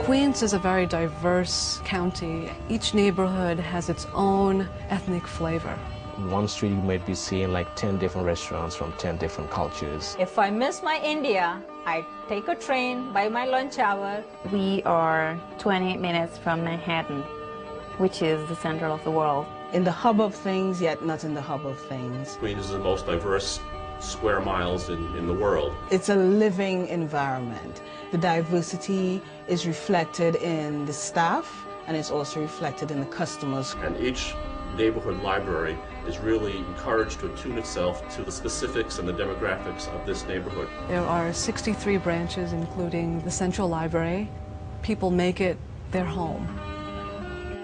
Queens is a very diverse county. Each neighborhood has its own ethnic flavor. In one street you might be seeing like 10 different restaurants from 10 different cultures. If I miss my India, I take a train, buy my lunch hour. We are 28 minutes from Manhattan, which is the center of the world. In the hub of things, yet not in the hub of things. Queens is the most diverse square miles in the world. It's a living environment. The diversity is reflected in the staff, and it's also reflected in the customers. And each neighborhood library is really encouraged to attune itself to the specifics and the demographics of this neighborhood. There are 63 branches, including the Central Library. People make it their home.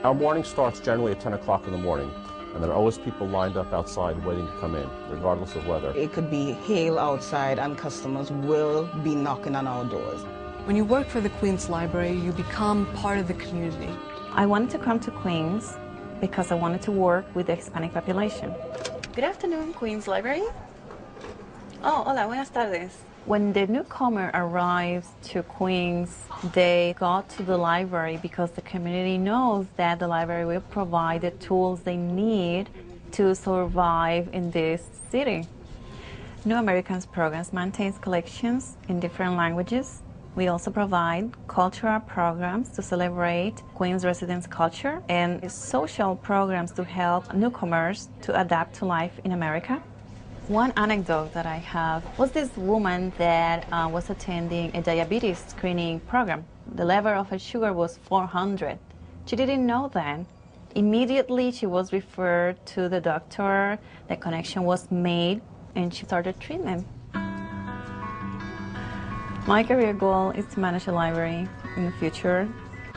Our morning starts generally at 10 o'clock in the morning, and there are always people lined up outside waiting to come in, regardless of weather. It could be hail outside, and customers will be knocking on our doors. When you work for the Queens Library, you become part of the community. I wanted to come to Queens because I wanted to work with the Hispanic population. Good afternoon, Queens Library. Oh, hola, buenas tardes. When the newcomer arrives to Queens, they go to the library because the community knows that the library will provide the tools they need to survive in this city. New Americans Programs maintains collections in different languages. We also provide cultural programs to celebrate Queens residents' culture and social programs to help newcomers to adapt to life in America. One anecdote that I have was this woman that was attending a diabetes screening program. The level of her sugar was 400. She didn't know that. Immediately she was referred to the doctor, the connection was made, and she started treatment. My career goal is to manage a library in the future,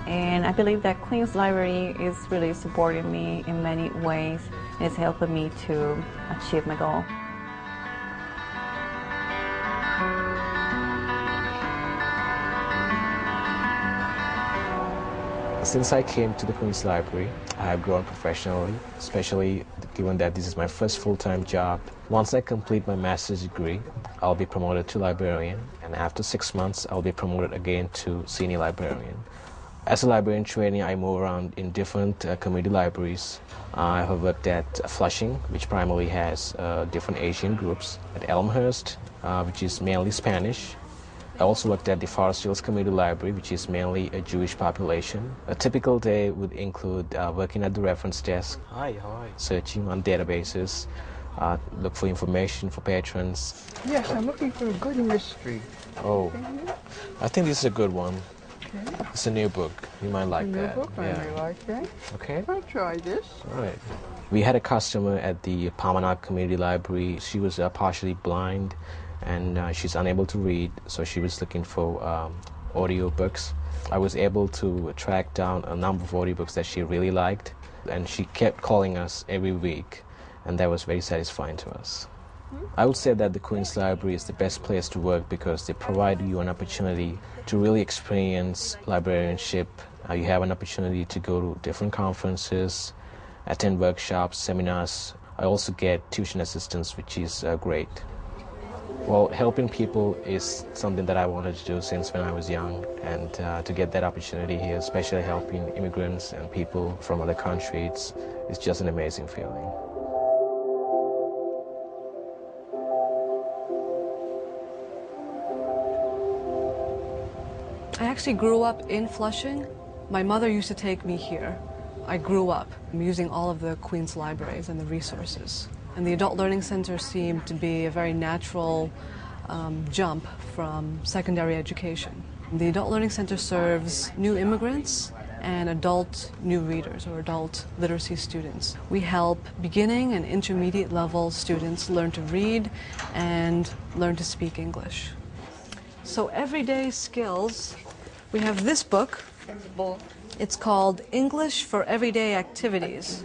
and I believe that Queens Library is really supporting me in many ways. It's helping me to achieve my goal. Since I came to the Queens Library, I have grown professionally, especially given that this is my first full-time job. Once I complete my master's degree, I'll be promoted to librarian, and after 6 months, I'll be promoted again to senior librarian. As a librarian trainee, I move around in different community libraries. I have worked at Flushing, which primarily has different Asian groups, at Elmhurst, which is mainly Spanish. I also worked at the Forest Hills Community Library, which is mainly a Jewish population. A typical day would include working at the reference desk, searching on databases, look for information for patrons. Yes, I'm looking for a good mystery. Oh, I think this is a good one. Okay. It's a new book. You might like that. New book, I may like that. Okay. I'll try this. All right. We had a customer at the Palmanac Community Library. She was partially blind, and she's unable to read, so she was looking for audio books. I was able to track down a number of audiobooks that she really liked, and she kept calling us every week, and that was very satisfying to us. I would say that the Queens Library is the best place to work because they provide you an opportunity to really experience librarianship. You have an opportunity to go to different conferences, attend workshops, seminars. I also get tuition assistance, which is great. Well, helping people is something that I wanted to do since when I was young, and to get that opportunity here, especially helping immigrants and people from other countries, is just an amazing feeling. I actually grew up in Flushing. My mother used to take me here. I grew up using all of the Queens libraries and the resources. And the Adult Learning Center seemed to be a very natural jump from secondary education. The Adult Learning Center serves new immigrants and adult new readers or adult literacy students. We help beginning and intermediate level students learn to read and learn to speak English. So everyday skills, we have this book. It's called English for Everyday Activities.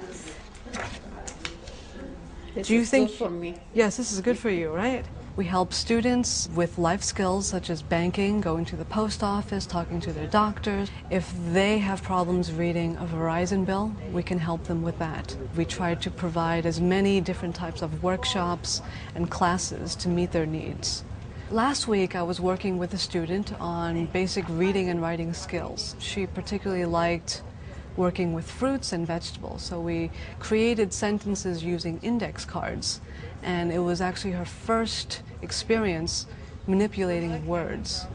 Do you think? Good for me. Yes, this is good for you, right? We help students with life skills such as banking, going to the post office, talking to their doctors. If they have problems reading a Verizon bill, we can help them with that. We try to provide as many different types of workshops and classes to meet their needs. Last week I was working with a student on basic reading and writing skills. She particularly liked working with fruits and vegetables, so we created sentences using index cards, and it was actually her first experience manipulating words.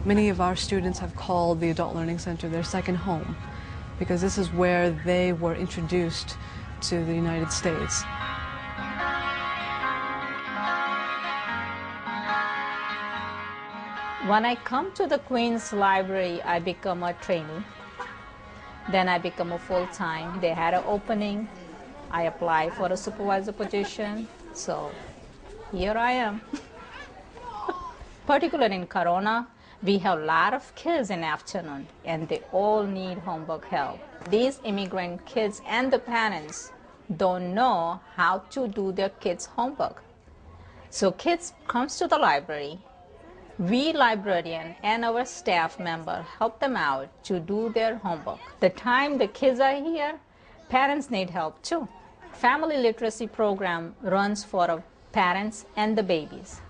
Many of our students have called the Adult Learning Center their second home, because this is where they were introduced to the United States. When I come to the Queen's Library, I become a trainee. Then I become a full-time. They had an opening. I apply for a supervisor position. So here I am. Particularly in Corona, we have a lot of kids in the afternoon, and they all need homework help. These immigrant kids and the parents don't know how to do their kids' homework. So kids comes to the library. We librarian and our staff member help them out to do their homework. The time the kids are here, parents need help too. Family literacy program runs for parents and the babies.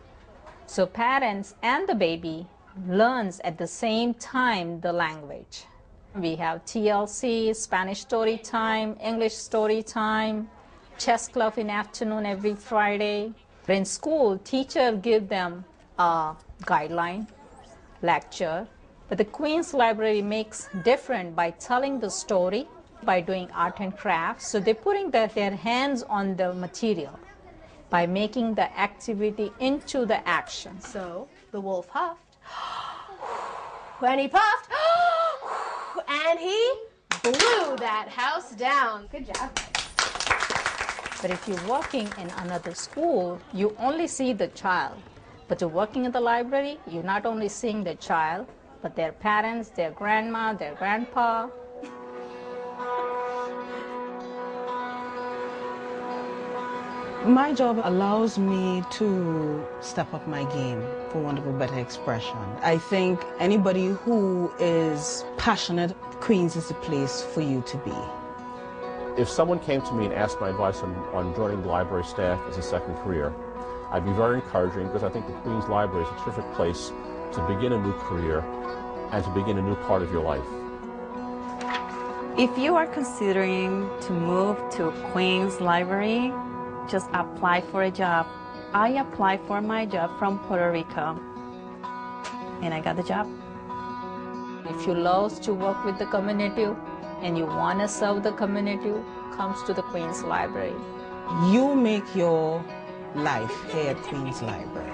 So parents and the baby learns at the same time the language. We have TLC, Spanish story time, English story time, chess club in afternoon every Friday. In school, teacher give them a guideline, lecture, but the Queen's Library makes different by telling the story, by doing art and crafts. So they're putting their hands on the material by making the activity into the action. So the wolf huffed, and he puffed, and he blew that house down. Good job. But if you're working in another school, you only see the child. But you're working in the library, you're not only seeing the child, but their parents, their grandma, their grandpa. My job allows me to step up my game, for want of a better expression. I think anybody who is passionate, Queens is the place for you to be. If someone came to me and asked my advice on joining the library staff as a second career, I'd be very encouraging, because I think the Queen's Library is a terrific place to begin a new career and to begin a new part of your life. If you are considering to move to Queen's Library, just apply for a job. I applied for my job from Puerto Rico, and I got the job. If you love to work with the community and you want to serve the community, comes to the Queen's Library. You make your life here at Queen's Library.